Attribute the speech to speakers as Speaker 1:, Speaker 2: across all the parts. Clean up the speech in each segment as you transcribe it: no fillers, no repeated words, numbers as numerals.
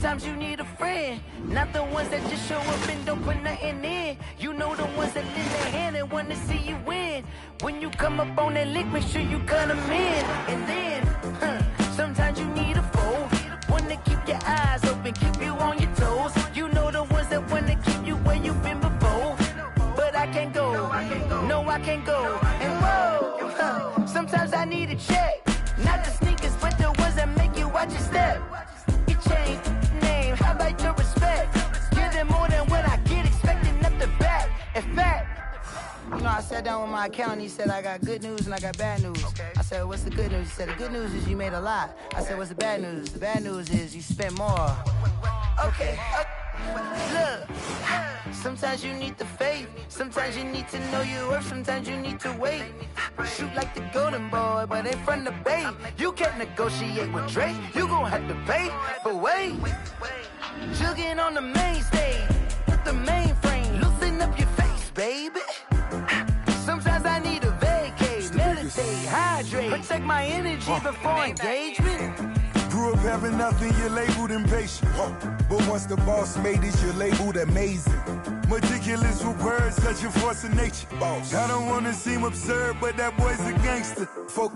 Speaker 1: Sometimes you need a friend, not the ones that just show up and don't put nothing in. You know the ones that lend their hand and want to see you win. When you come up on that lick, make sure you cut them in. And then, sometimes you need a foe, one to keep your eyes open, keep you on your toes. You know the ones that want to keep you where you've been before. But I can't go, no I can't go. And whoa, sometimes I need a check, not the sneakers, but the ones that make you watch your step. You change name, how about your respect? Give them more than what I get, expecting up the back. In fact, you know, I sat down with my accountant, he said I got good news and I got bad news. Okay. I said, what's the good news? He said, the good news is you made a lot. I said, what's the bad news? The bad news is you spent more. Okay. Look, sometimes you need the faith, sometimes you need to know your worth, sometimes you need to wait. Shoot like the golden boy, but ain't from the bay. You can't negotiate with Drake, you gon' have to pay. But wait, jugging on the main stage, with the mainframe, loosen up your face, baby. Sometimes I need a vacate, meditate, hydrate, protect my energy before engagement.
Speaker 2: Grew up having nothing, you're labeled impatient. But once the boss made it, you're labeled amazing. Meticulous with words, such a force of nature. I don't wanna seem absurd, but that boy's a gangster.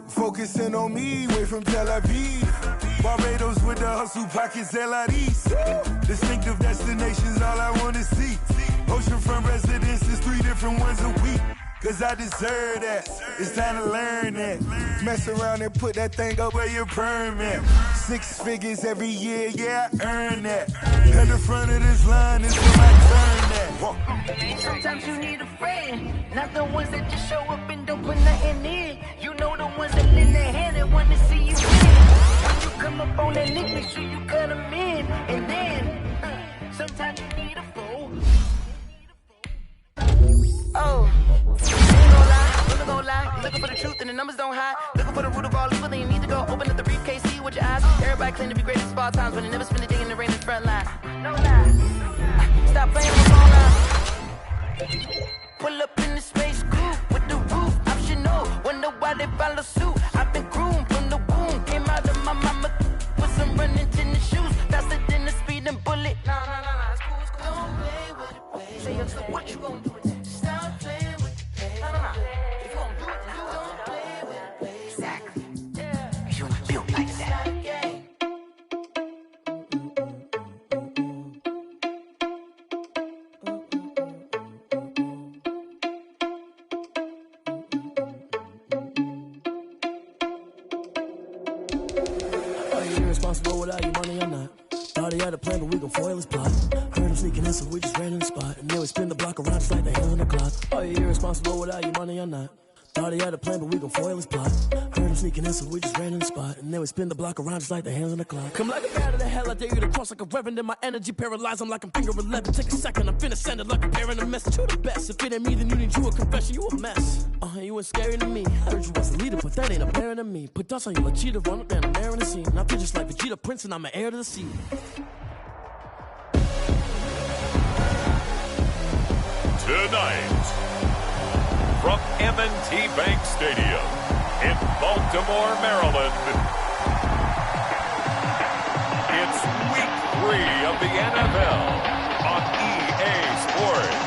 Speaker 2: Focusing on me, way from Tel Aviv. Barbados with the hustle pockets, LIDs. Distinctive destinations, all I wanna see. Oceanfront residences, 3 different ones a week. Cause I deserve that, it's time to learn that. Mess around and put that thing up where your permit. 6 figures every year, yeah, I earn that. At the front of this line is where I turn that.
Speaker 1: Sometimes you need a friend, not the ones that just show up and don't put nothing in. You know the ones that lend their hand and want to see you win. When you come up on that lick, make sure you cut them in. And then, sometimes you need a foe. Oh, ain't gon' lie, looking for the truth and the numbers don't hide. Looking for the root of all evil, then you need to go open up the briefcase, see with your eyes. Everybody claim to be great at small times, but they never spend a day in the rain in the front line. No lie, stop playing with my line. Pull up in the space coupe with the roof optional. Wonder why they follow suit. I've been groomed from the womb, came out of my mama with some running tennis shoes, faster than the speeding bullet. No, it's cool, it's cool. Don't play with it, baby. Say up, so what you gon' do? Stop playing with it, baby. No. If you gon' do it, then don't play with it, baby. Exactly. Yeah. Cause you ain't built like that.
Speaker 3: Are you irresponsible without your money or not? Thought he had a plan, but we gon' foil his plot. Heard him sneaking in, so we just ran in the spot. And then we spin the block around just like the hands on the clock. Are you irresponsible without your money or not? Thought he had a plan, but we gon' foil his plot. Heard him sneaking in, so we just ran in the spot. And then we spin the block around just like the hands on the clock. Come like a bat of the hell, I dare you to cross like a reverend. In my energy paralyzed, I'm like I'm finger 11. Take a second, I'm finna send it like a parent a message to the best. If it ain't me, then you need you a confession, you a mess. You ain't scary to me. Heard you was a leader, but that ain't apparent to me. Put dust on you like cheetah, run up down, I'm there in the scene. I feel just like Vegeta Prince, and I'm an heir to the sea.
Speaker 4: Tonight, from M&T Bank Stadium in Baltimore, Maryland, it's Week 3 of the NFL on EA Sports.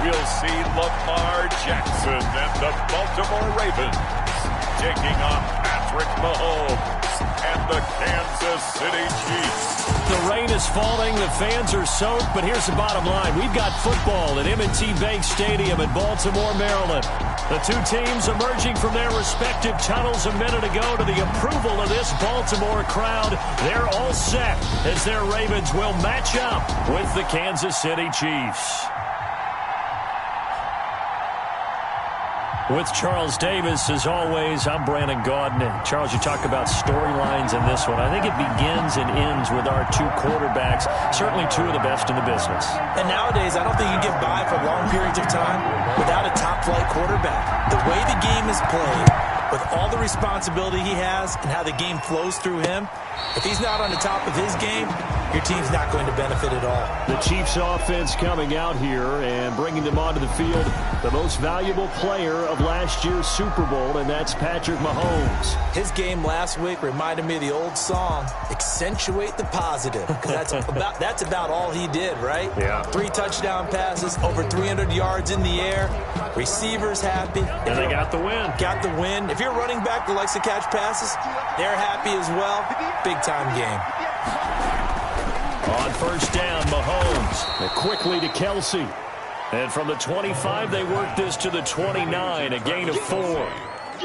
Speaker 4: We'll see Lamar Jackson and the Baltimore Ravens taking on Patrick Mahomes and the Kansas City Chiefs.
Speaker 5: The rain is falling, the fans are soaked, but here's the bottom line. We've got football at M&T Bank Stadium in Baltimore, Maryland. The two teams emerging from their respective tunnels a minute ago to the approval of this Baltimore crowd. They're all set as their Ravens will match up with the Kansas City Chiefs. With Charles Davis, as always, I'm Brandon Gaudin. And Charles, you talk about storylines in this one. I think it begins and ends with our two quarterbacks, certainly two of the best in the business.
Speaker 6: And nowadays, I don't think you can get by for long periods of time without a top-flight quarterback. The way the game is played, with all the responsibility he has and how the game flows through him, if he's not on the top of his game, your team's not going to benefit at all.
Speaker 5: The Chiefs offense coming out here and bringing them onto the field, the most valuable player of last year's Super Bowl, and that's Patrick Mahomes.
Speaker 6: His game last week reminded me of the old song, Accentuate the Positive, because that's about all he did, right?
Speaker 5: Yeah.
Speaker 6: 3 touchdown passes, over 300 yards in the air, receivers happy.
Speaker 5: And they got the win.
Speaker 6: Got the win. If you're a running back that likes to catch passes, they're happy as well. Big-time game.
Speaker 5: On first down, Mahomes. And quickly to Kelsey. And from the 25, they work this to the 29, a gain of 4.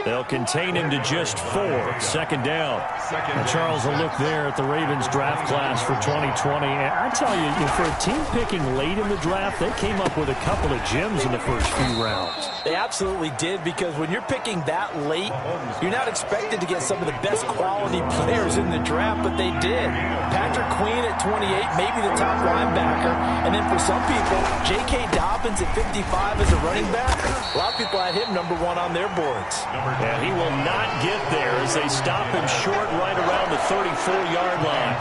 Speaker 5: They'll contain him to just 4. Second down.
Speaker 7: And Charles, a look there at the Ravens draft class for 2020. And I tell you, for a team picking late in the draft, they came up with a couple of gems in the first few rounds.
Speaker 6: They absolutely did, because when you're picking that late, you're not expected to get some of the best quality players in the draft, but they did. Patrick Queen at 28, maybe the top linebacker. And then for some people, J.K. Dobbins at 55 as a running back. A lot of people had him number 1 on their boards.
Speaker 5: And he will not get there as they stop him short right around the 34-yard line.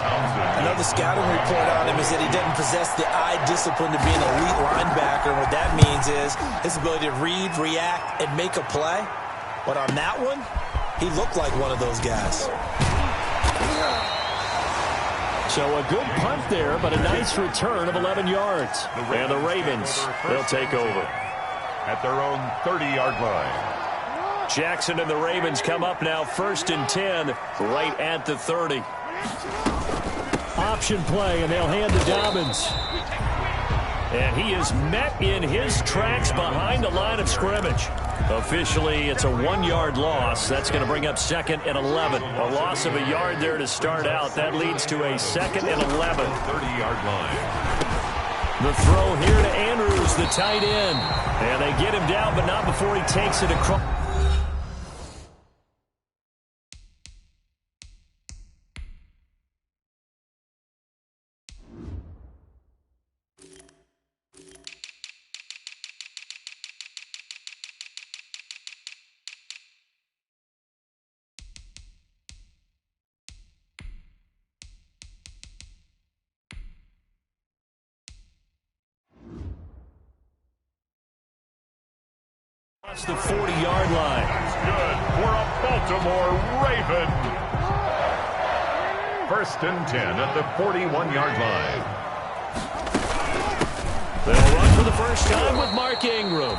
Speaker 6: Another scouting report on him is that he doesn't possess the eye discipline to be an elite linebacker. And what that means is his ability to read, react, and make a play. But on that one, he looked like one of those guys.
Speaker 5: So a good punt there, but a nice return of 11 yards. And the Ravens, they'll take over.
Speaker 4: At their own 30-yard line.
Speaker 5: Jackson and the Ravens come up now, 1st and 10, right at the 30.
Speaker 7: Option play, and they'll hand to Dobbins.
Speaker 5: And he is met in his tracks behind the line of scrimmage. Officially, it's a 1-yard loss. That's going to bring up 2nd and 11. A loss of a yard there to start out. That leads to a 2nd and 11.
Speaker 4: 30-yard line.
Speaker 5: The throw here to Andrews, the tight end. And they get him down, but not before he takes it across. That's the 40-yard line.
Speaker 4: That's good for a Baltimore Raven. 1st and 10 at the 41-yard line.
Speaker 5: They'll run for the first time with Mark Ingram.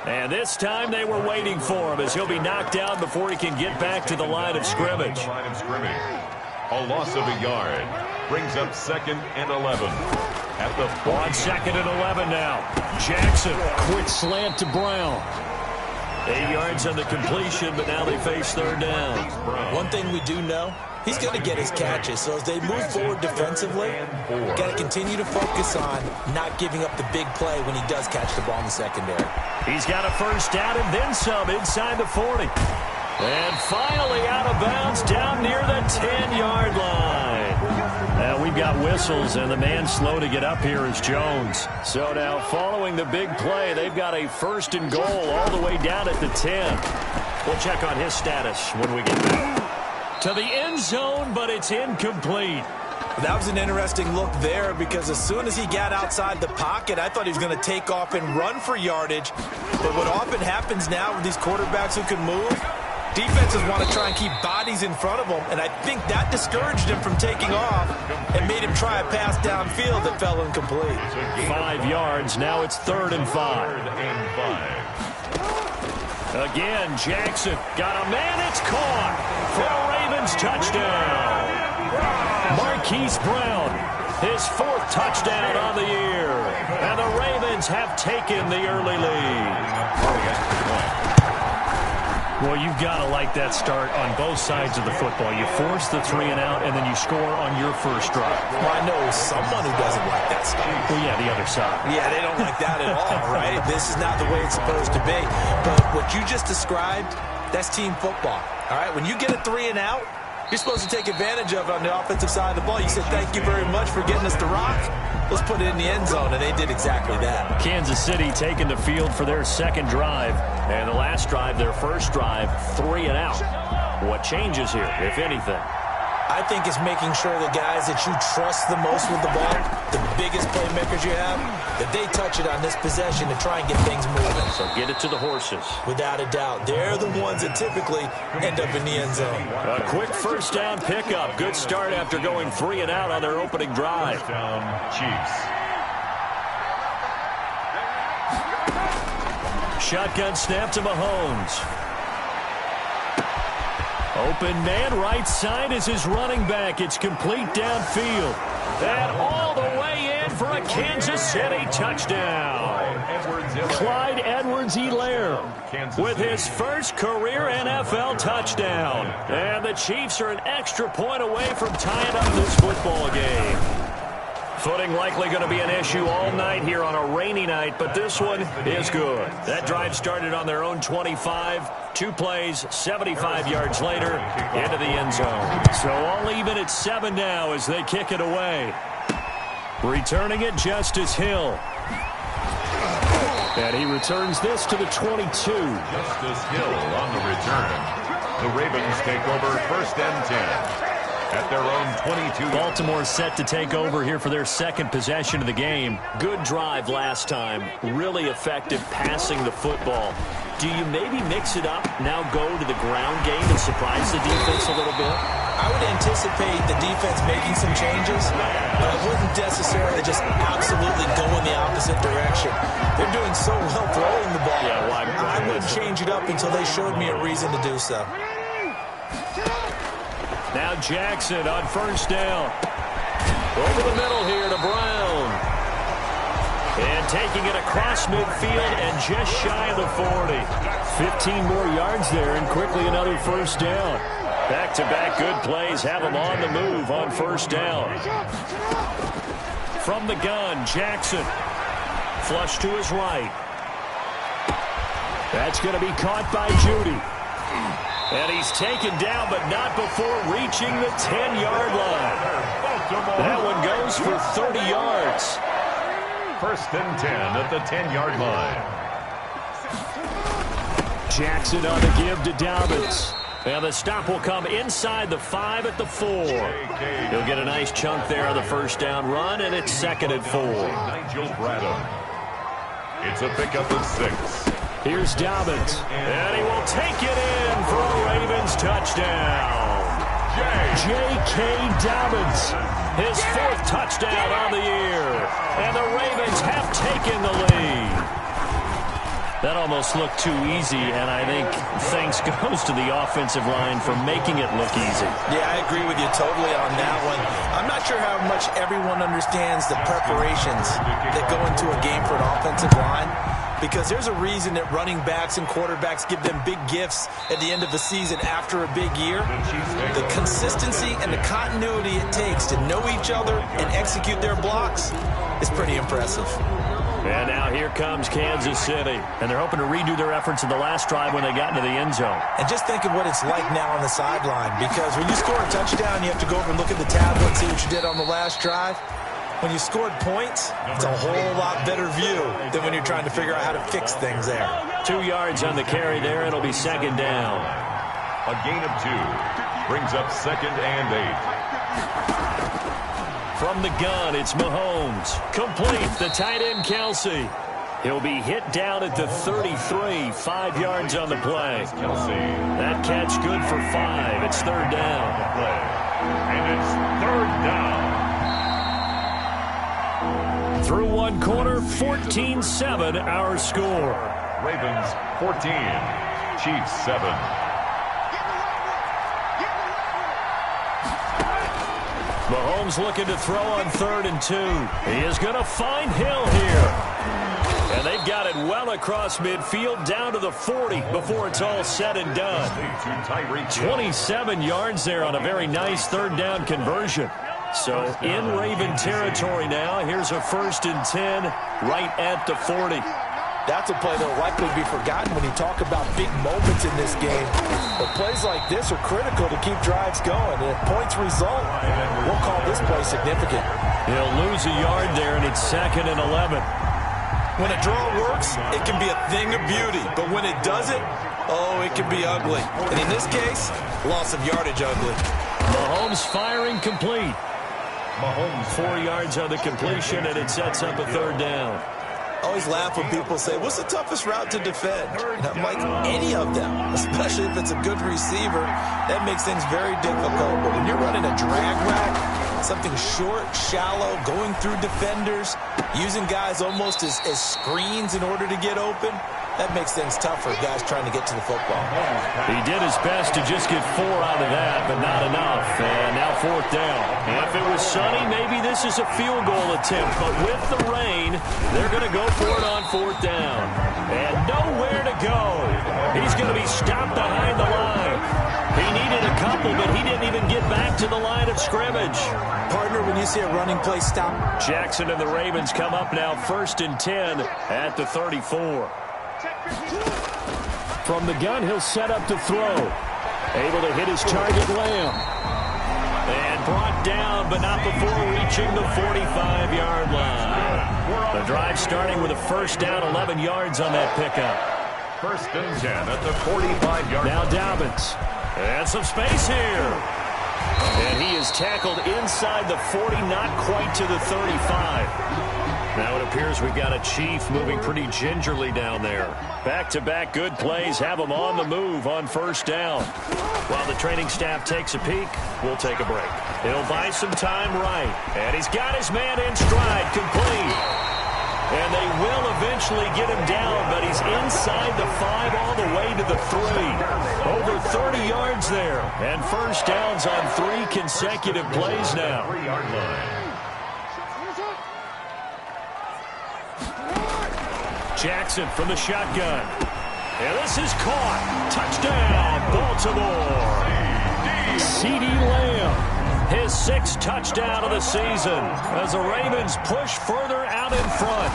Speaker 5: And this time they were waiting for him as he'll be knocked down before he can get back to the line of scrimmage.
Speaker 4: A loss of a yard brings up 2nd and 11. At the
Speaker 5: 1 2nd and 11 now. Jackson, quick slant to Brown. 8 yards on the completion, but now they face 3rd down.
Speaker 6: One thing we do know, he's going to get his catches. So as they move forward defensively, got to continue to focus on not giving up the big play when he does catch the ball in the secondary.
Speaker 5: He's got a first down and then some inside the 40. And finally out of bounds down near the 10-yard line. Now we've got whistles, and the man slow to get up here is Jones. So now following the big play, they've got a 1st and goal all the way down at the 10. We'll check on his status when we get back. To the end zone, but it's incomplete.
Speaker 6: That was an interesting look there, because as soon as he got outside the pocket, I thought he was going to take off and run for yardage. But what often happens now with these quarterbacks who can move, defenses want to try and keep bodies in front of them, and I think that discouraged him from taking off and made him try a pass downfield that fell incomplete.
Speaker 5: 5 yards. Now it's 3rd and 5. Again, Jackson got a man. It's caught for a Ravens touchdown. Marquise Brown, his 4th touchdown on the year. And the Ravens have taken the early lead.
Speaker 7: Well, you've got to like that start on both sides of the football. You force the 3 and out, and then you score on your first drive.
Speaker 6: Well, I know someone who doesn't like that start.
Speaker 7: Well, yeah, the other side.
Speaker 6: Yeah, they don't like that at all, right? This is not the way it's supposed to be. But what you just described, that's team football, all right? When you get a 3 and out, you're supposed to take advantage of it on the offensive side of the ball. You said, thank you very much for getting us the rock. Let's put it in the end zone, and they did exactly that.
Speaker 5: Kansas City taking the field for their 2nd drive. And the last drive, their 1st drive, 3 and out. What changes here, if anything?
Speaker 6: I think it's making sure the guys that you trust the most with the ball, the biggest playmakers you have, that they touch it on this possession to try and get things moving.
Speaker 5: So get it to the horses.
Speaker 6: Without a doubt. They're the ones that typically end up in the end zone.
Speaker 5: A quick first down pickup. Good start after going 3 and out on their opening drive.
Speaker 4: First down, Chiefs.
Speaker 5: Shotgun snap to Mahomes. Open man right side is his running back. It's complete downfield. And all the way in for a Kansas City touchdown. Clyde Edwards-Helaire with his first career NFL touchdown. And the Chiefs are an extra point away from tying up this football game. Footing likely going to be an issue all night here on a rainy night, but this one is good. That drive started on their own 25. 2 plays, 75 yards later, into the end zone. So all even at 7 now as they kick it away. Returning it, Justice Hill. And he returns this to the 22.
Speaker 4: Justice Hill on the return. The Ravens take over first and 10. At their own 22.
Speaker 5: Baltimore set to take over here for their second possession of the game. Good drive last time. Really effective passing the football. Do you maybe mix it up, now go to the ground game and surprise the defense a little bit?
Speaker 6: I would anticipate the defense making some changes, but I wouldn't necessarily just absolutely go in the opposite direction. They're doing so well throwing the ball.
Speaker 5: Yeah, well,
Speaker 6: I wouldn't change it up until they showed me a reason to do so.
Speaker 5: Now Jackson on first down. Over the middle here to Brown. And taking it across midfield and just shy of the 40. 15 more yards there and quickly another first down. Back-to-back good plays have them on the move on first down. From the gun, Jackson. Flush to his right. That's going to be caught by Judy. And he's taken down, but not before reaching the 10-yard line. That one goes for 30 yards.
Speaker 4: First and 10 at the 10-yard line.
Speaker 5: Jackson on the give to Dobbins. And the stop will come inside the 5 at the 4. He'll get a nice chunk there on the first down run, and it's second and 4.
Speaker 4: Nigel Bradham. It's a pickup of 6.
Speaker 5: Here's Dobbins, and he will take it in for a Ravens touchdown. J.K. Dobbins, his 4th touchdown on the year, and the Ravens have taken the lead. That almost looked too easy, and I think thanks goes to the offensive line for making it look easy.
Speaker 6: Yeah, I agree with you totally on that one. I'm not sure how much everyone understands the preparations that go into a game for an offensive line. Because there's a reason that running backs and quarterbacks give them big gifts at the end of the season after a big year. The consistency and the continuity it takes to know each other and execute their blocks is pretty impressive.
Speaker 5: And now here comes Kansas City. And they're hoping to redo their efforts in the last drive when they got into the end zone.
Speaker 6: And just think of what it's like now on the sideline. Because when you score a touchdown, you have to go over and look at the tablet and see what you did on the last drive. When you scored points, it's a whole lot better view than when you're trying to figure out how to fix things there.
Speaker 5: 2 yards on the carry there. It'll be second down.
Speaker 4: A gain of 2 brings up second and 8.
Speaker 5: From the gun, it's Mahomes. Complete, the tight end, Kelsey. He'll be hit down at the 33, 5 yards on the play. That catch good for 5. It's third down.
Speaker 4: And it's third down.
Speaker 5: Through one quarter, 14-7 our score.
Speaker 4: Ravens 14, Chiefs 7.
Speaker 5: Mahomes looking to throw on 3rd and 2. He is going to find Hill here. And they've got it well across midfield down to the 40 before it's all said and done. 27 yards there on a very nice third down conversion. So in Raven territory now. Here's a 1st and 10 right at the 40.
Speaker 6: That's a play that will likely be forgotten when you talk about big moments in this game. But plays like this are critical to keep drives going. And if points result, we'll call this play significant.
Speaker 5: He'll lose a yard there, and it's 2nd and 11.
Speaker 6: When a draw works, it can be a thing of beauty. But when it doesn't, oh, it can be ugly. And in this case, loss of yardage ugly.
Speaker 5: Mahomes Mahomes firing complete. Mahomes 4 yards on the completion, and it sets up a third down.
Speaker 6: I always laugh when people say, what's the toughest route to defend? And I'm like, any of them, especially if it's a good receiver. That makes things very difficult. But when you're running a drag route, something short, shallow, going through defenders, using guys almost as screens in order to get open, that makes things tough for guys trying to get to the football.
Speaker 5: He did his best to just get 4 out of that, but not enough. And now fourth down. If it was sunny, maybe this is a field goal attempt. But with the rain, they're going to go for it on fourth down. And nowhere to go. He's going to be stopped behind the line. He needed a couple, but he didn't even get back to the line of scrimmage.
Speaker 6: Partner, when you see a running play stop.
Speaker 5: Jackson and the Ravens come up now 1st and 10 at the 34. From the gun, he'll set up to throw. Able to hit his target, Lamb. And brought down, but not before reaching the 45-yard line. The drive starting with a first down, 11 yards on that pickup.
Speaker 4: 1st and 10 at the 45-yard line.
Speaker 5: Now Dobbins. And some space here. And he is tackled inside the 40, not quite to the 35. Now it appears we've got a Chief moving pretty gingerly down there. Back-to-back good plays have him on the move on first down. While the training staff takes a peek, we'll take a break. He'll buy some time right. And he's got his man in stride, complete. And they will eventually get him down, but he's inside the 5 all the way to the 3. Over 30 yards there. And first downs on 3 consecutive plays now.
Speaker 4: 3-yard line.
Speaker 5: Jackson from the shotgun. And this is caught. Touchdown, Baltimore. CeeDee Lamb, his 6th touchdown of the season as the Ravens push further out in front.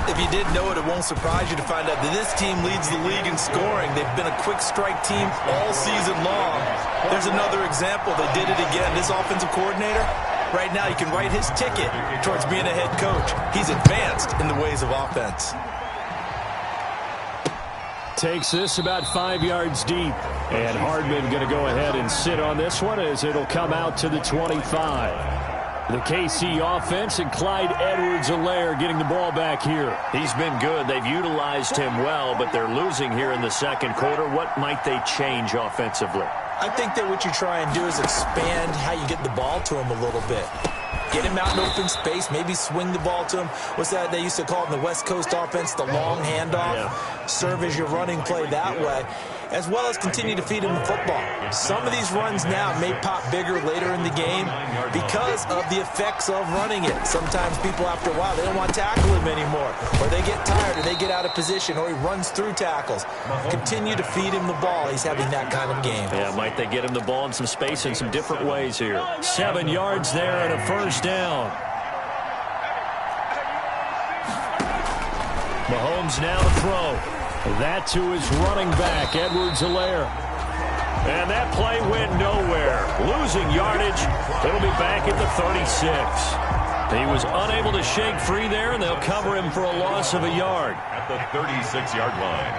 Speaker 6: If you didn't know it, it won't surprise you to find out that this team leads the league in scoring. They've been a quick strike team all season long. There's another example. They did it again. This offensive coordinator, right now, he can write his ticket towards being a head coach. He's advanced in the ways of offense.
Speaker 5: Takes this about 5 yards deep. And Hardman going to go ahead and sit on this one as it'll come out to the 25. The KC offense and Clyde Edwards-Helaire getting the ball back here. He's been good. They've utilized him well, but they're losing here in the second quarter. What might they change offensively?
Speaker 6: I think that what you try and do is expand how you get the ball to him a little bit. Get him out in open space, maybe swing the ball to him. What's that they used to call it in the West Coast offense, the long handoff? Yeah. Serve as your running play that way, as well as continue to feed him the football. Some of these runs now may pop bigger later in the game because of the effects of running it. Sometimes people, after a while, they don't want to tackle him anymore, or they get tired, or they get out of position, or he runs through tackles. Continue to feed him the ball. He's having that kind of game.
Speaker 5: Yeah, might they get him the ball in some space in some different ways here. 7 yards there and a first down. Mahomes now to throw. That to his running back, Edwards-Helaire. And that play went nowhere. Losing yardage. It'll be back at the 36. He was unable to shake free there, and they'll cover him for a loss of a yard.
Speaker 4: At the 36-yard line.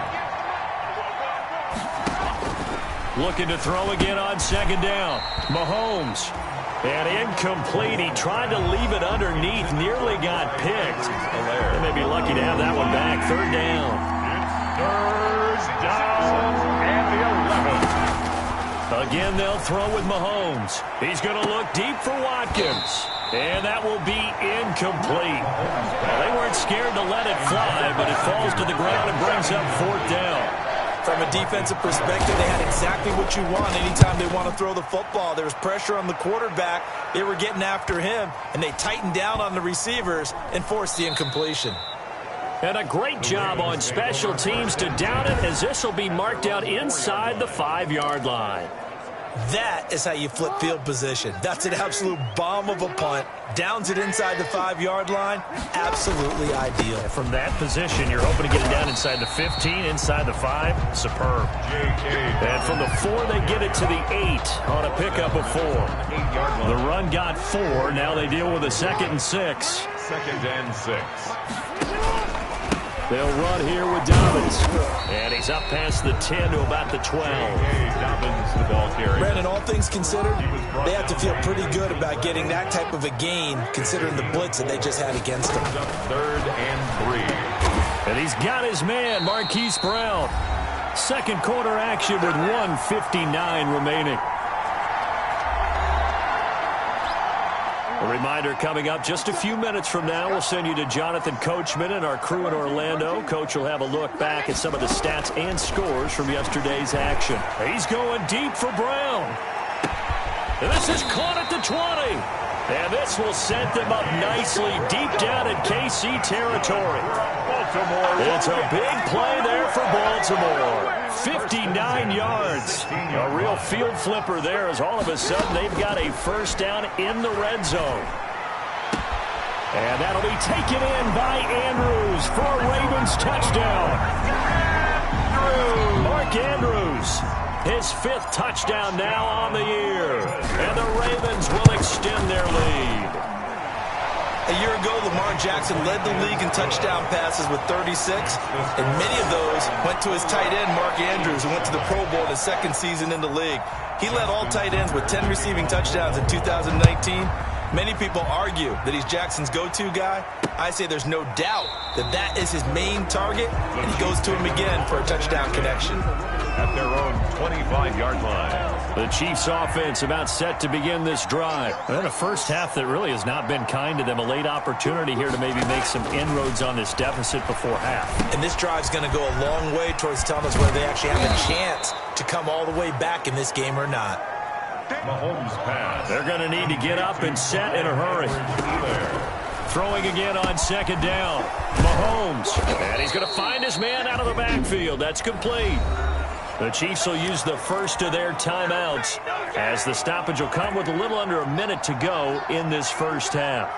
Speaker 5: Looking to throw again on second down. Mahomes. And incomplete. He tried to leave it underneath. Nearly got picked. They may be lucky to have that one back. Third down.
Speaker 4: Third down and the 11.
Speaker 5: Again, they'll throw with Mahomes. He's going to look deep for Watkins. And that will be incomplete. Well, they weren't scared to let it fly, but it falls to the ground and brings up fourth down.
Speaker 6: From a defensive perspective, they had exactly what you want anytime they want to throw the football. There was pressure on the quarterback. They were getting after him, and they tightened down on the receivers and forced the incompletion.
Speaker 5: And a great job on special teams to down it, as this will be marked out inside the 5-yard line.
Speaker 6: That is how you flip field position. That's an absolute bomb of a punt. Downs it inside the 5-yard line. Absolutely ideal.
Speaker 5: From that position, you're hoping to get it down inside the 15, inside the 5. Superb. And from the 4, they get it to the 8 on a pickup of 4. The run got 4. Now they deal with a 2nd and 6.
Speaker 4: 2nd and 6.
Speaker 5: They'll run here with Dobbins. And he's up past the 10 to about the 12.
Speaker 4: Dobbins, the ball carrier.
Speaker 6: Brandon, all things considered, they have to feel pretty good about getting that type of a gain, considering the blitz that they just had against them.
Speaker 4: 3rd and 3.
Speaker 5: And he's got his man, Marquise Brown. Second quarter action with 1:59 remaining. A reminder coming up just a few minutes from now. We'll send you to Jonathan Coachman and our crew in Orlando. Coach will have a look back at some of the stats and scores from yesterday's action. He's going deep for Brown. And this is caught at the 20. And this will set them up nicely deep down in KC territory. It's a big play there for Baltimore. 59 yards. A real field flipper there as all of a sudden they've got a first down in the red zone. And that'll be taken in by Andrews for a Ravens touchdown. Mark Andrews, his 5th touchdown now on the year. And the Ravens will extend their lead.
Speaker 6: A year ago, Lamar Jackson led the league in touchdown passes with 36, and many of those went to his tight end, Mark Andrews, who went to the Pro Bowl in his 2nd season in the league. He led all tight ends with 10 receiving touchdowns in 2019. Many people argue that he's Jackson's go-to guy. I say there's no doubt that that is his main target, and he goes to him again for a touchdown connection.
Speaker 4: At their own 25-yard line.
Speaker 5: The Chiefs offense about set to begin this drive. And a first half that really has not been kind to them. A late opportunity here to maybe make some inroads on this deficit before half.
Speaker 6: And this drive's going to go a long way towards telling us whether they actually have a chance to come all the way back in this game or not.
Speaker 4: Mahomes pass.
Speaker 5: They're going to need to get up and set in a hurry. Throwing again on 2nd down. Mahomes. And he's going to find his man out of the backfield. That's complete. The Chiefs will use the first of their timeouts as the stoppage will come with a little under a minute to go in this first half.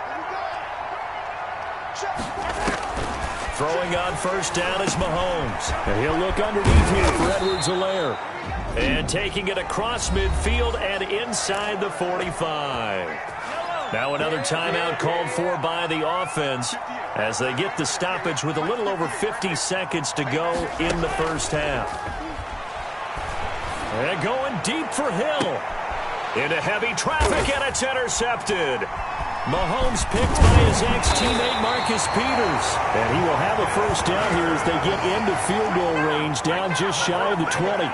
Speaker 5: Throwing on first down is Mahomes. And he'll look underneath here for Edwards-Helaire. And taking it across midfield and inside the 45. Now another timeout called for by the offense as they get the stoppage with a little over 50 seconds to go in the first half. And going deep for Hill. Into heavy traffic, and it's intercepted. Mahomes picked by his ex-teammate Marcus Peters. And he will have a first down here as they get into field goal range, down just shy of the 20.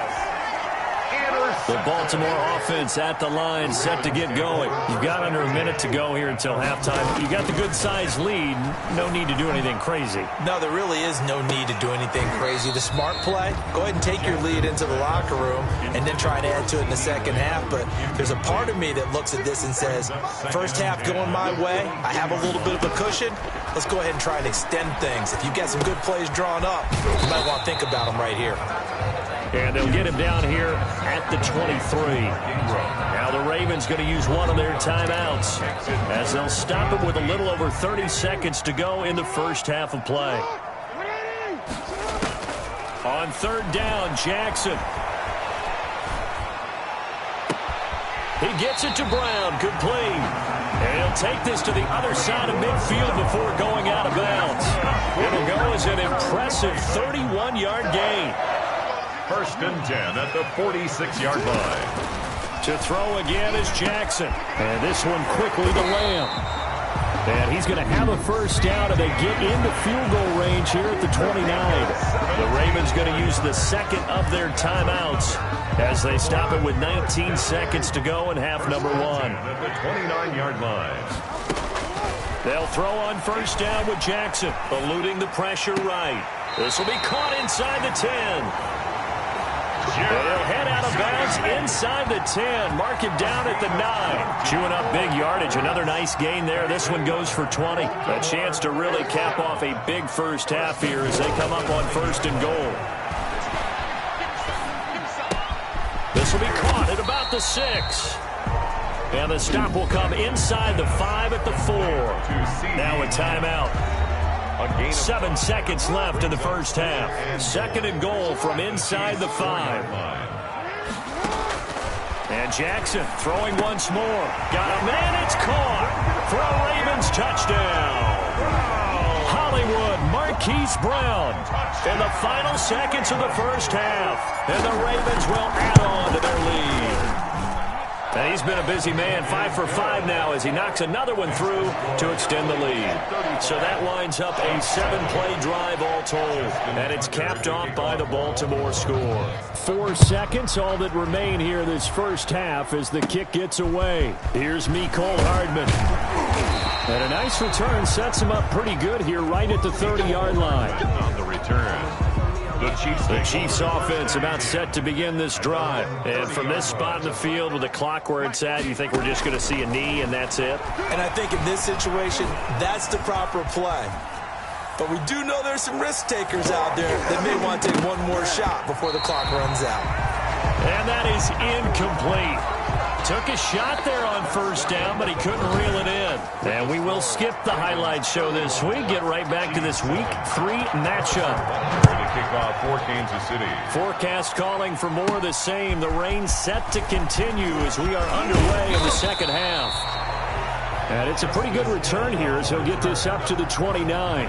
Speaker 5: The Baltimore offense at the line, set to get going. You've got under a minute to go here until halftime. You got the good-sized lead. No need to do anything crazy.
Speaker 6: No, there really is no need to do anything crazy. The smart play, go ahead and take your lead into the locker room and then try to add to it in the second half. But there's a part of me that looks at this and says, first half going my way, I have a little bit of a cushion. Let's go ahead and try and extend things. If you've got some good plays drawn up, you might want to think about them right here.
Speaker 5: And they'll get him down here at the 23. Now the Ravens going to use one of their timeouts as they'll stop him with a little over 30 seconds to go in the first half of play. On 3rd down, Jackson. He gets it to Brown, complete. And he'll take this to the other side of midfield before going out of bounds. It'll go as an impressive 31-yard gain.
Speaker 4: 1st and 10 at the 46-yard line.
Speaker 5: To throw again is Jackson. And this one quickly to Lamb. And he's going to have a first down, and they get into field goal range here at the 29. The Ravens going to use the second of their timeouts as they stop it with 19 seconds to go in half number 1.
Speaker 4: At the 29-yard line.
Speaker 5: They'll throw on first down with Jackson, eluding the pressure right. This will be caught inside the 10. They'll head out of bounds inside the 10. Mark him down at the 9. Chewing up big yardage. Another nice gain there. This one goes for 20. A chance to really cap off a big first half here as they come up on 1st and goal. This will be caught at about the 6. And the stop will come inside the 5 at the 4. Now a timeout. 7 seconds left in the first half. 2nd and goal from inside the 5. And Jackson throwing once more. Got him, and it's caught for a Ravens touchdown. Hollywood, Mark Marquise Brown in the final seconds of the first half. And the Ravens will add on to their lead. And he's been a busy man, 5 for 5 now as he knocks another one through to extend the lead. So that winds up a 7-play drive all told. And it's capped off by the Baltimore score.
Speaker 7: 4 seconds, all that remain here this first half as the kick gets away. Here's Mecole Hardman. And a nice return sets him up pretty good here right at the 30-yard line.
Speaker 4: On the return.
Speaker 5: The Chiefs offense about set to begin this drive. And from this spot in the field with the clock where it's at, you think we're just going to see a knee and that's it?
Speaker 6: And I think in this situation, that's the proper play. But we do know there's some risk takers out there that may want to take one more shot before the clock runs out.
Speaker 5: And that is incomplete. Took a shot there on first down, but he couldn't reel it in. And we will skip the highlight show this week. Get right back to this Week 3 matchup.
Speaker 4: Ready to kick off for Kansas City.
Speaker 5: Forecast calling for more of the same. The rain set to continue as we are underway in the second half. And it's a pretty good return here as he'll get this up to the 29.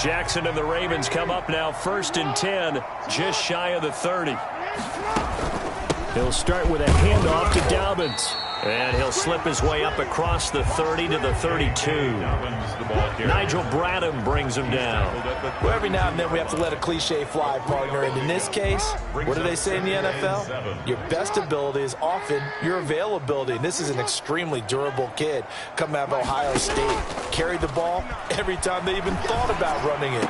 Speaker 5: Jackson and the Ravens come up now 1st and 10, just shy of the 30. He'll start with a handoff to Dobbins. And he'll slip his way up across the 30 to the 32. Nigel Bradham brings him down.
Speaker 6: Well, every now and then we have to let a cliche fly, partner. And in this case, what do they say in the NFL? Your best ability is often your availability. And this is an extremely durable kid coming out of Ohio State. Carried the ball every time they even thought about running it.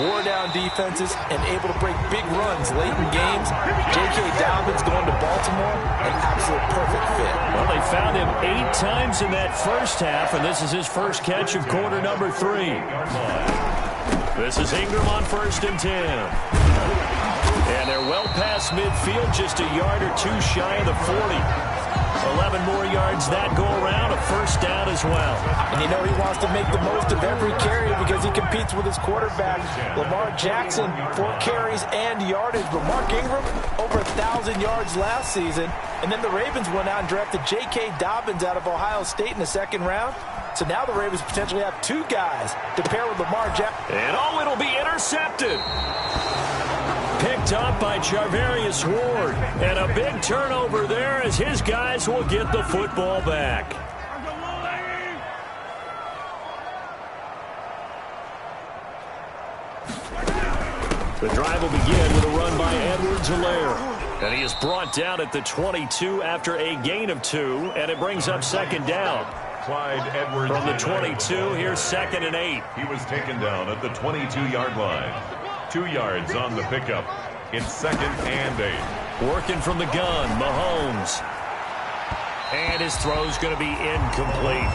Speaker 6: Wore down defenses and able to break big runs late in games. J.K. Dobbins going to Baltimore, an absolute perfect fit.
Speaker 5: Well, they found him 8 times in that first half, and this is his first catch of quarter number 3. This is Ingram on 1st and 10. And they're well past midfield, just a yard or 2 shy of the 40. 11 more yards that go around, a first down as well.
Speaker 6: And you know he wants to make the most of every carry because he competes with his quarterback, Lamar Jackson, 4 carries and yardage. But Mark Ingram, over 1,000 yards last season. And then the Ravens went out and drafted J.K. Dobbins out of Ohio State in the 2nd round. So now the Ravens potentially have 2 guys to pair with Lamar Jackson.
Speaker 5: And it'll be intercepted. Picked up by Charvarius Ward. And a big turnover there as his guys will get the football back. The drive will begin with a run by Edwards-Helaire. And he is brought down at the 22 after a gain of 2. And it brings up 2nd down.
Speaker 4: Clyde Edwards
Speaker 5: from the 22, here's 2nd and 8.
Speaker 4: He was taken down at the 22-yard line. 2 yards on the pickup. It's 2nd and 8.
Speaker 5: Working from the gun, Mahomes. And his throw's going to be incomplete.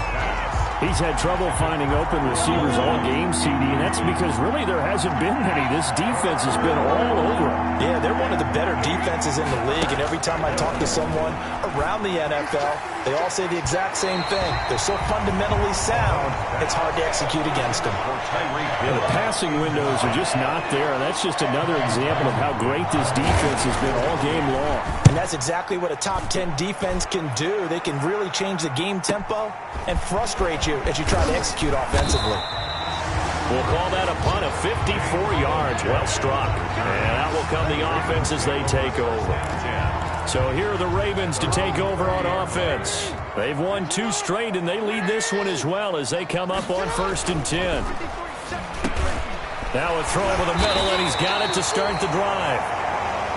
Speaker 7: He's had trouble finding open receivers all game, CD, and that's because really there hasn't been many. This defense has been all over him.
Speaker 6: Yeah, they're one of the better defenses in the league, and every time I talk to someone around the NFL, they all say the exact same thing. They're so fundamentally sound, it's hard to execute against them.
Speaker 7: Yeah, the passing windows are just not there, and that's just another example of how great this defense has been all game long.
Speaker 6: And that's exactly what a top 10 defense can do. They can really change the game tempo and frustrate you as you try to execute offensively.
Speaker 5: We'll call that a punt of 54 yards. Well struck. And out will come the offense as they take over. So here are the Ravens to take over on offense. They've won 2 straight, and they lead this one as well as they come up on 1st and 10. Now a throw over the middle, and he's got it to start the drive.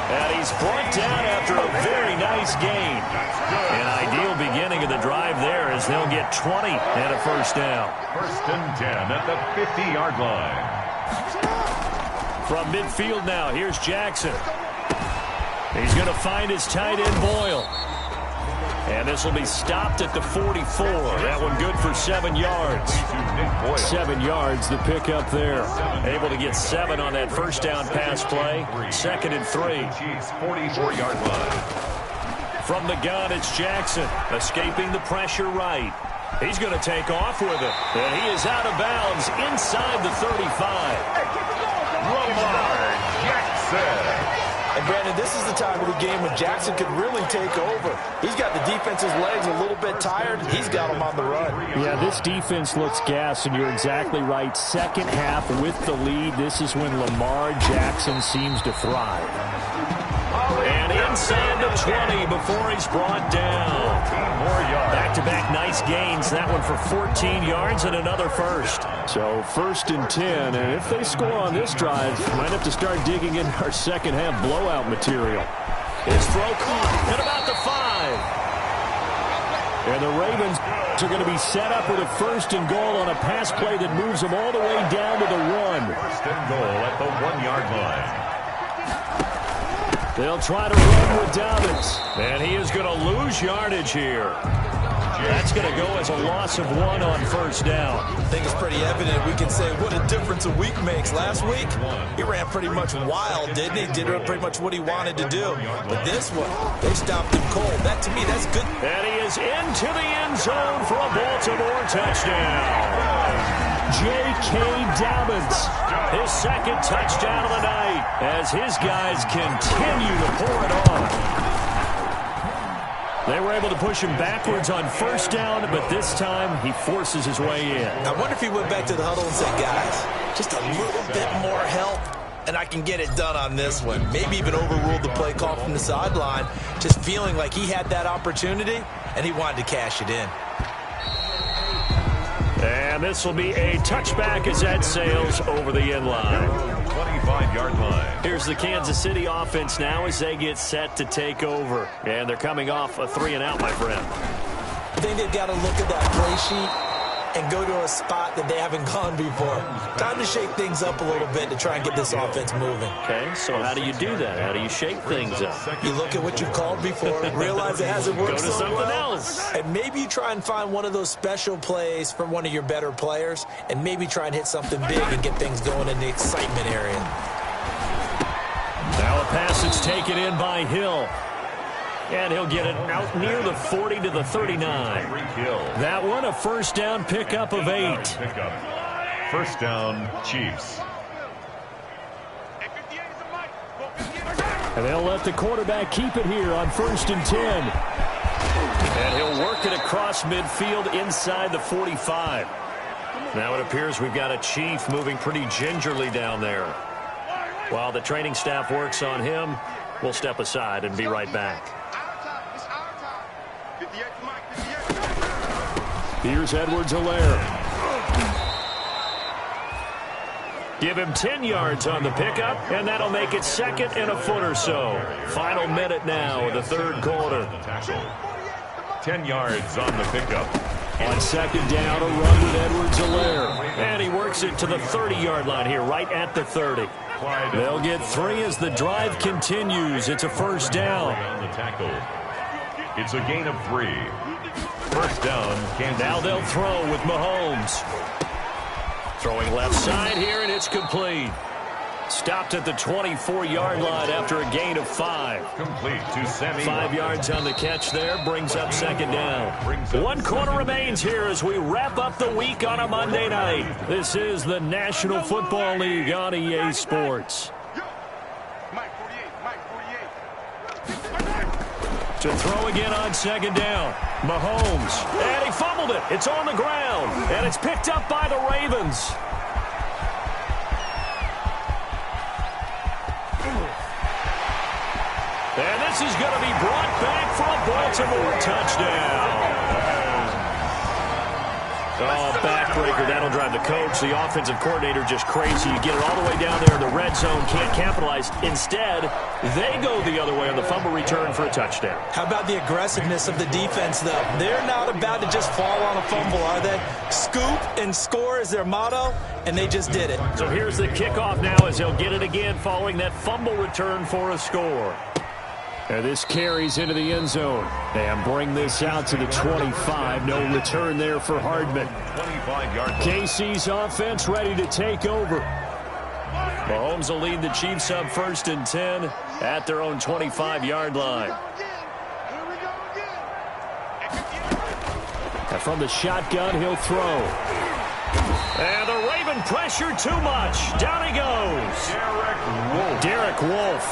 Speaker 5: And he's brought down after a very nice gain. An ideal beginning of the drive there as they'll get 20 and a first down.
Speaker 4: 1st and 10 at the 50-yard line.
Speaker 5: From midfield now, here's Jackson. He's going to find his tight end Boyle. And this will be stopped at the 44. That one good for 7 yards. 7 yards, the pickup there. Able to get 7 on that first down pass play. 2nd and 3.
Speaker 4: Chiefs 44-yard line.
Speaker 5: From the gun, it's Jackson. Escaping the pressure right. He's going to take off with it. And he is out of bounds inside the 35.
Speaker 4: Lamar Jackson.
Speaker 6: And Brandon, this is the time of the game when Jackson could really take over. He's got the defense's legs a little bit tired. He's got them on the run.
Speaker 5: Yeah, this defense looks gassed, and you're exactly right. Second half with the lead, this is when Lamar Jackson seems to thrive. And inside the 20 before he's brought down. Back-to-back nice gains. That one for 14 yards and another first. So 1st and 10, and if they score on this drive, might have to start digging in our second half blowout material. His throw caught at about the 5. And the Ravens are going to be set up with a 1st and goal on a pass play that moves them all the way down to the 1.
Speaker 4: 1st and goal at the 1-yard line.
Speaker 5: They'll try to run with Dobbins, and he is going to lose yardage here. That's going to go as a loss of 1 on 1st down.
Speaker 6: I think it's pretty evident. We can say what a difference a week makes. Last week, he ran pretty much wild, didn't he? Did pretty much what he wanted to do. But this one, they stopped him cold. That, to me, that's good.
Speaker 5: And he is into the end zone for a Baltimore touchdown. J.K. Dobbins, his 2nd touchdown of the night, as his guys continue to pour it on. They were able to push him backwards on 1st down, but this time he forces his way in.
Speaker 6: I wonder if he went back to the huddle and said, guys, just a little bit more help, and I can get it done on this one. Maybe even overruled the play call from the sideline, just feeling like he had that opportunity, and he wanted to cash it in.
Speaker 5: And this will be a touchback as that sails over the end line.
Speaker 4: 25-yard line.
Speaker 5: Here's the Kansas City offense now as they get set to take over. And they're coming off a 3-and-out, my friend.
Speaker 6: I think they've got to look at that play sheet and go to a spot that they haven't gone before. Time to shake things up a little bit to try and get this offense moving.
Speaker 5: Okay, so how do you do that? How do you shake things up?
Speaker 6: You look at what you've called before, realize it hasn't worked
Speaker 5: Go to
Speaker 6: so
Speaker 5: something
Speaker 6: well,
Speaker 5: else.
Speaker 6: and maybe you try and find one of those special plays from one of your better players, and maybe try and hit something big and get things going in the excitement area.
Speaker 5: Now a pass that's taken in by Hill. And he'll get it out near the 40 to the 39. That one, a 1st down pickup of 8.
Speaker 4: 1st down, Chiefs.
Speaker 5: And they'll let the quarterback keep it here on 1st and 10. And he'll work it across midfield inside the 45. Now it appears we've got a Chief moving pretty gingerly down there. While the training staff works on him, we'll step aside and be right back. Here's Edwards-Helaire. Give him 10 yards on the pickup, and that'll make it 2nd and a foot or so. Final minute now of the 3rd quarter.
Speaker 4: 10 yards on the pickup.
Speaker 5: On 2nd down, a run with Edwards-Helaire. And he works it to the 30-yard line here, right at the 30. They'll get 3 as the drive continues. It's a 1st down.
Speaker 4: It's a gain of 3. 1st down, Kansas.
Speaker 5: Now they'll throw with Mahomes. Throwing left side here, and it's complete. Stopped at the 24-yard line after a gain of 5.
Speaker 4: Complete to Sammy.
Speaker 5: 5 yards on the catch there, brings up 2nd down. 1 quarter remains here as we wrap up the week on a Monday night. This is the National Football League on EA Sports. To throw again on 2nd down. Mahomes. And he fumbled it. It's on the ground. And it's picked up by the Ravens. And this is going to be brought back for a Baltimore touchdown. Oh, backbreaker. That'll drive the coach, the offensive coordinator, just crazy. You get it all the way down there in the red zone, can't capitalize. Instead, they go the other way on the fumble return for a touchdown.
Speaker 6: How about the aggressiveness of the defense, though? They're not about to just fall on a fumble, are they? Scoop and score is their motto, and they just did it.
Speaker 5: So here's the kickoff now as they'll get it again following that fumble return for a score. And this carries into the end zone. And bring this out to the 25. No return there for Hardman.
Speaker 4: 25-yard.
Speaker 5: KC's offense ready to take over. Mahomes will lead the Chiefs up 1st and 10 at their own 25-yard line. And from the shotgun, he'll throw. And the Raven pressure too much. Down he goes. Derek Wolfe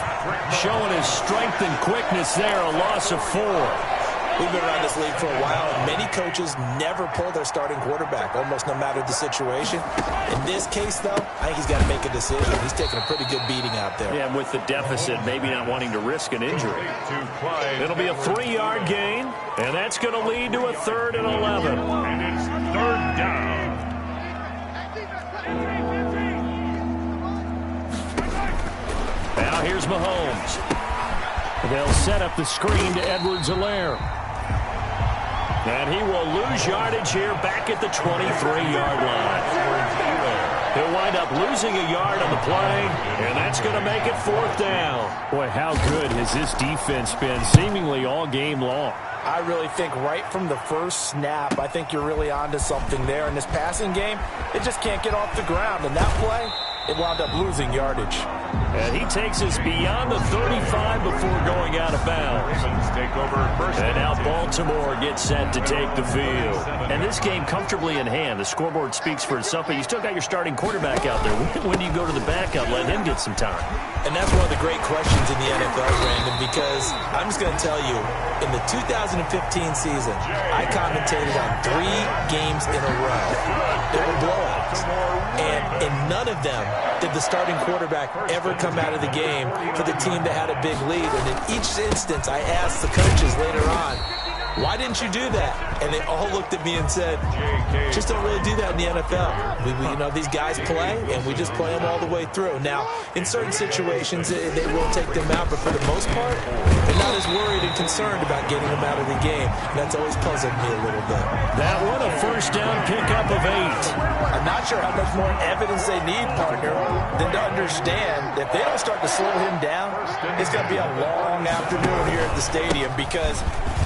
Speaker 5: showing his strength and quickness there. A loss of 4.
Speaker 6: We've been around this league for a while, and many coaches never pull their starting quarterback, almost no matter the situation. In this case, though, I think he's got to make a decision. He's taking a pretty good beating out there.
Speaker 5: Yeah, with the deficit, maybe not wanting to risk an injury. It'll be a 3-yard gain, and that's going to lead to a 3rd and 11.
Speaker 4: And it's 3rd down.
Speaker 5: Now here's Mahomes. They'll set up the screen to Edwards-Helaire. And he will lose yardage here back at the 23-yard line. He'll wind up losing a yard on the play, and that's going to make it 4th down. Boy, how good has this defense been seemingly all game long?
Speaker 6: I really think right from the first snap, I think you're really onto something there. In this passing game, it just can't get off the ground. And that play, it wound up losing yardage.
Speaker 5: And he takes us beyond the 35 before going out of bounds.
Speaker 4: Take over first.
Speaker 5: And now Baltimore gets set to take the field. And this game comfortably in hand. The scoreboard speaks for itself, but you still got your starting quarterback out there. When do you go to the backup? Let him get some time.
Speaker 6: And that's one of the great questions in the NFL, Brandon, because I'm just going to tell you, in the 2015 season, I commentated on 3 games in a row. They were blowouts. And in none of them did the starting quarterback ever come out of the game for the team that had a big lead. And in each instance, I asked the coaches later on, why didn't you do that? And they all looked at me and said, just don't really do that in the NFL. You know, these guys play, and we just play them all the way through. Now, in certain situations, they will take them out, but for the most part, they're not as worried and concerned about getting them out of the game. And that's always puzzled me a little bit.
Speaker 5: That one a first down pickup of 8.
Speaker 6: I'm not sure how much more evidence they need, partner, than to understand that if they don't start to slow him down, it's going to be a long afternoon here at the stadium because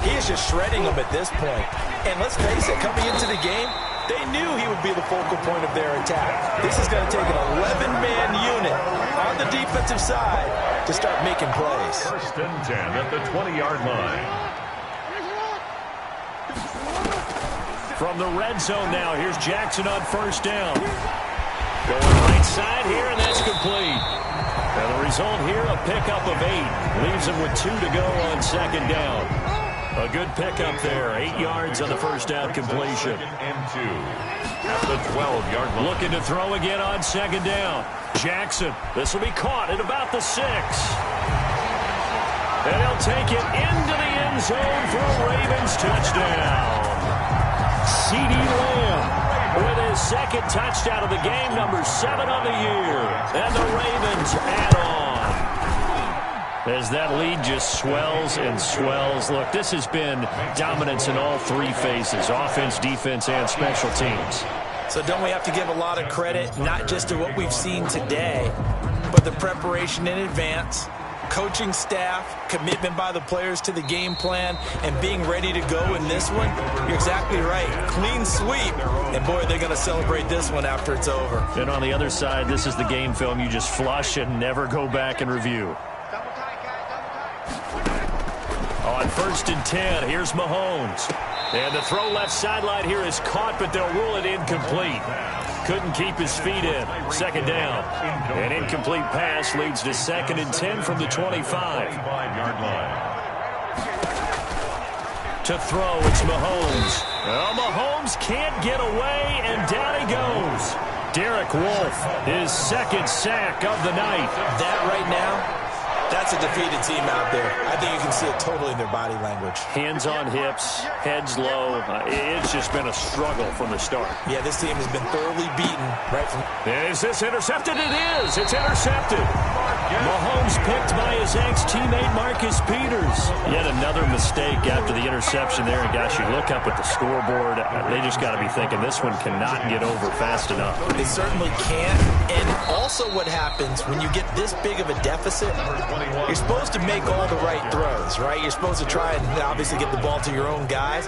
Speaker 6: he is just shredding them at this point. And let's face it, coming into the game, they knew he would be the focal point of their attack. This is going to take an 11-man unit on the defensive side to start making plays.
Speaker 4: 1st and 10 at the 20-yard line.
Speaker 5: From the red zone now, here's Jackson on 1st down. Going right side here, and that's complete. And the result here, a pickup of 8. Leaves him with 2 to go on 2nd down. A good pickup there. 8 yards on the first down completion.
Speaker 4: And 2 at the 12-yard line.
Speaker 5: Looking to throw again on 2nd down. Jackson. This will be caught at about the 6. And he'll take it into the end zone for a Ravens touchdown. CeeDee Lamb with his 2nd touchdown of the game, number 7 on the year. And the Ravens add on. As that lead just swells and swells. Look, this has been dominance in all 3 phases, offense, defense, and special teams.
Speaker 6: So don't we have to give a lot of credit, not just to what we've seen today, but the preparation in advance, coaching staff, commitment by the players to the game plan, and being ready to go in this one? You're exactly right. Clean sweep. And, boy, they're going to celebrate this one after it's over.
Speaker 5: And on the other side, this is the game film you just flush and never go back and review. On 1st and 10, here's Mahomes. And the throw left sideline here is caught, but they'll rule it incomplete. Couldn't keep his feet in. 2nd down. An incomplete pass leads to 2nd and 10 from the 25-yard line. To throw, it's Mahomes. Well, Mahomes can't get away, and down he goes. Derek Wolfe, his 2nd sack of the night.
Speaker 6: That right now, that's a defeated team out there. I think you can see it totally in their body language.
Speaker 5: Hands on hips, heads low. It's just been a struggle from the start.
Speaker 6: Yeah, this team has been thoroughly beaten right from...
Speaker 5: Is this intercepted? It is. It's intercepted. Mahomes picked by his ex-teammate Marcus Peters. Yet another mistake after the interception there. And gosh, you look up at the scoreboard. They just got to be thinking this one cannot get over fast enough.
Speaker 6: They certainly can't. And also what happens when you get this big of a deficit, you're supposed to make all the right throws, right? You're supposed to try and obviously get the ball to your own guys.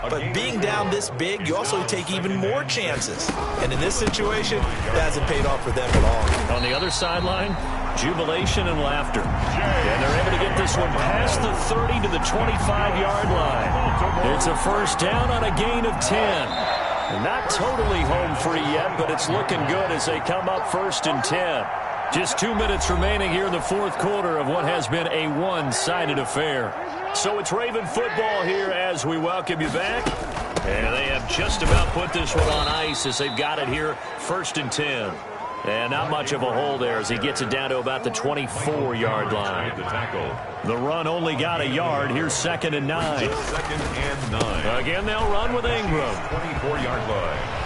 Speaker 6: But being down this big, you also take even more chances. And in this situation, that hasn't paid off for them at all.
Speaker 5: On the other sideline, jubilation and laughter. And they're able to get this one past the 30 to the 25-yard line. It's a first down on a gain of 10. Not totally home free yet, but it's looking good as they come up 1st and 10. Just 2 minutes remaining here in the fourth quarter of what has been a one-sided affair. So it's Raven football here as we welcome you back. And they have just about put this one on ice as they've got it here 1st and 10. And not much of a hole there as he gets it down to about the 24-yard line. The run only got a yard. Here's 2nd and 9.
Speaker 4: 2nd and 9.
Speaker 5: Again, they'll run with Ingram.
Speaker 4: 24-yard line.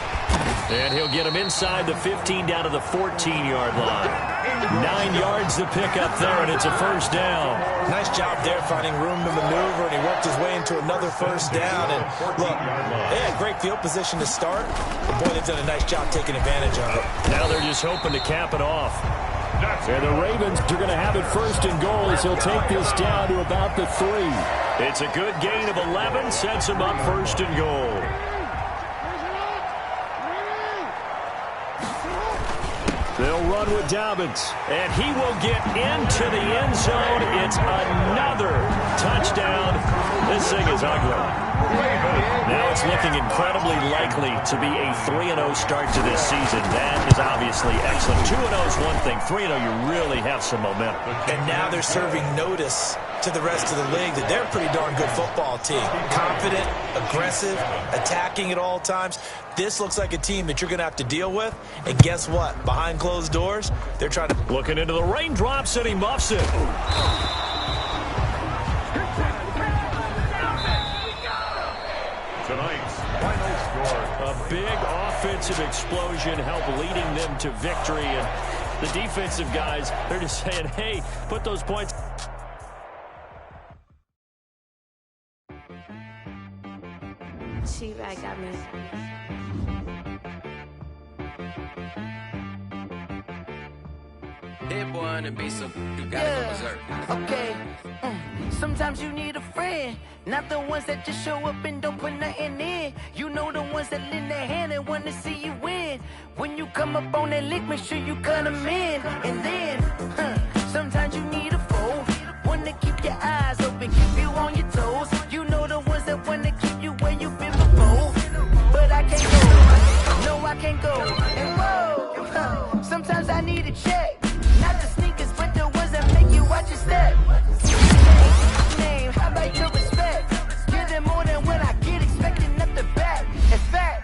Speaker 5: And he'll get him inside the 15 down to the 14-yard line. 9 yards to pick up there, and it's a first down.
Speaker 6: Nice job there finding room to maneuver, and he worked his way into another first down. And look, they had great field position to start. But boy, they've done a nice job taking advantage of it.
Speaker 5: Now they're just hoping to cap it off. And the Ravens are going to have it 1st and goal as he'll take this down to about the 3. It's a good gain of 11, sets him up 1st and goal. They'll run with Dobbins, and he will get into the end zone. It's another touchdown. This thing is ugly. Now it's looking incredibly likely to be a 3-0 start to this season. That is obviously excellent. 2-0 is one thing. 3-0, you really have some momentum.
Speaker 6: And now they're serving notice to the rest of the league that they're a pretty darn good football team. Confident, aggressive, attacking at all times. This looks like a team that you're going to have to deal with. And guess what? Behind closed doors, they're trying to...
Speaker 5: Looking into the raindrops, and he muffs it.
Speaker 4: Tonight's final score.
Speaker 5: A big offensive explosion helped leading them to victory. And the defensive guys, they're just saying, hey, put those points...
Speaker 8: She right got me.
Speaker 1: Hit one and be so you gotta go berserk. Okay. Sometimes you need a friend, not the ones that just show up and don't put nothing in. You know the ones that lend their hand and want to see you win. When you come up on that lick, make sure you cut them in. And then, sometimes you need a foe, one to keep your eyes open, keep you on your toes. You know the ones that want to keep you where you've been before. But I can't go, no I can't go. And whoa, sometimes I need a check. Not the sneakers, but the ones that make you watch your step. Name, how about your respect? Give them more than what I get, expecting nothing back. In fact,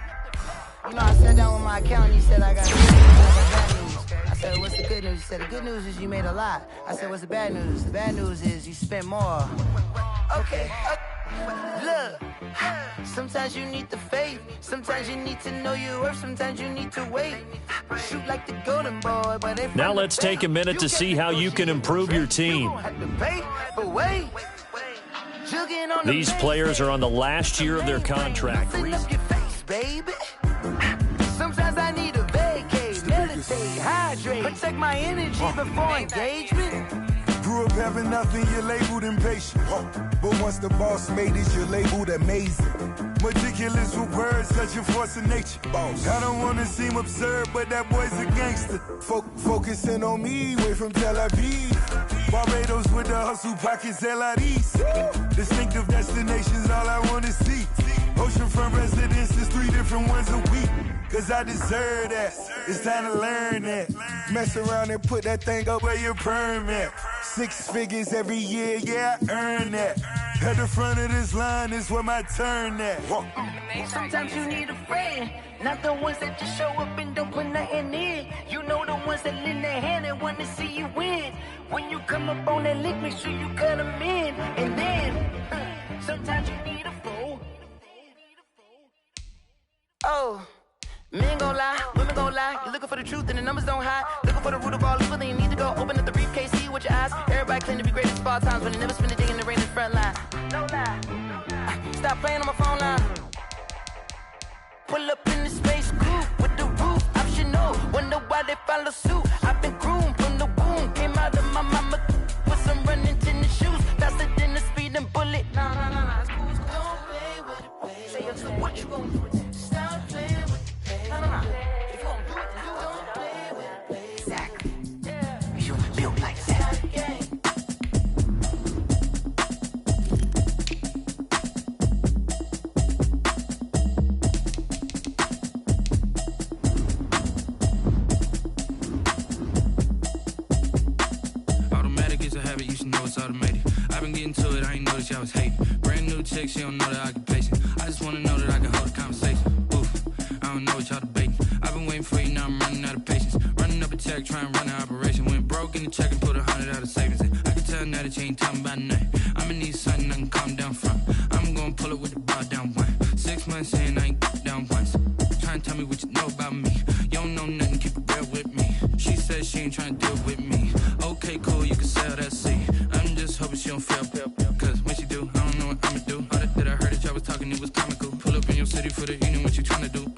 Speaker 1: you know, I sat down with my accountant, he said I got good news, I got bad news. I said, what's the good news? He said, the good news is you made a lot. I said, what's the bad news? The bad news is you spent more. Okay. Look, sometimes you need the faith, sometimes you need to know your worth, sometimes you need to wait. Shoot like the golden boy, but if
Speaker 5: now let's take a minute to see how you can improve your team. These players are on the last year of their contract.
Speaker 1: Sometimes I need a vacate, meditate, hydrate, protect my energy before engagement.
Speaker 2: Grew up having nothing, you're labeled impatient. But once the boss made it, you're labeled amazing. Meticulous with words, such a force of nature. I don't want to seem absurd, but that boy's a gangster. Focusing on me, way from Tel Aviv. Barbados with the hustle pockets, LIDs. Distinctive destinations, all I want to see. Oceanfront residences, 3 different ones a week. Cause I deserve that, it's time to learn that. Mess around and put that thing up where your perm at. 6 figures every year, yeah, I earn that. At the front of this line is where my turn at.
Speaker 1: Sometimes you need a friend, not the ones that just show up and don't put nothing in. You know the ones that lend their hand and want to see you win. When you come up on that lick, make sure you cut them in. And then, sometimes you need a foe. Oh. Men gon' lie, women gon' lie. You're looking for the truth and the numbers don't hide. Looking for the root of all evil, then you need to go open up the briefcase, see with your eyes. Everybody claim to be greatest of all times, but they never spend a day in the rain in the front line. No lie. Stop playing on my phone line. Pull up in the space coupe with the roof optional. Wonder why they follow suit. I've been groomed from the womb. Came out of my mama with some running tennis shoes. Faster than the speeding bullet. Nah. Don't play with it, baby. Say so what you gon' do? Stop playing with it. If you gon' do it, then don't play with it, baby. Exactly. You built like that.
Speaker 8: chick, she don't know that I get patient. I just wanna know that I can hold a conversation. Oof, I don't know what y'all debating. I've been waiting for you, now I'm running out of patience. Running up a check, trying to run an operation. Went broke in the check and put 100 out of savings in. I can tell now that you ain't talking about nothing. I'ma need something I can calm down from. I'm gonna pull it with the bar down one. 6 months in, I ain't down once. Trying to tell me what you know about me. You don't know nothing, keep it real with me. She said she ain't trying to deal with me. Okay, cool, you can sell that seat. I'm just hoping she don't fail. Cause when she do, I don't know what I'ma do. All that I heard that y'all was talking, it was comical. Pull up in your city for the evening, what you trying to do?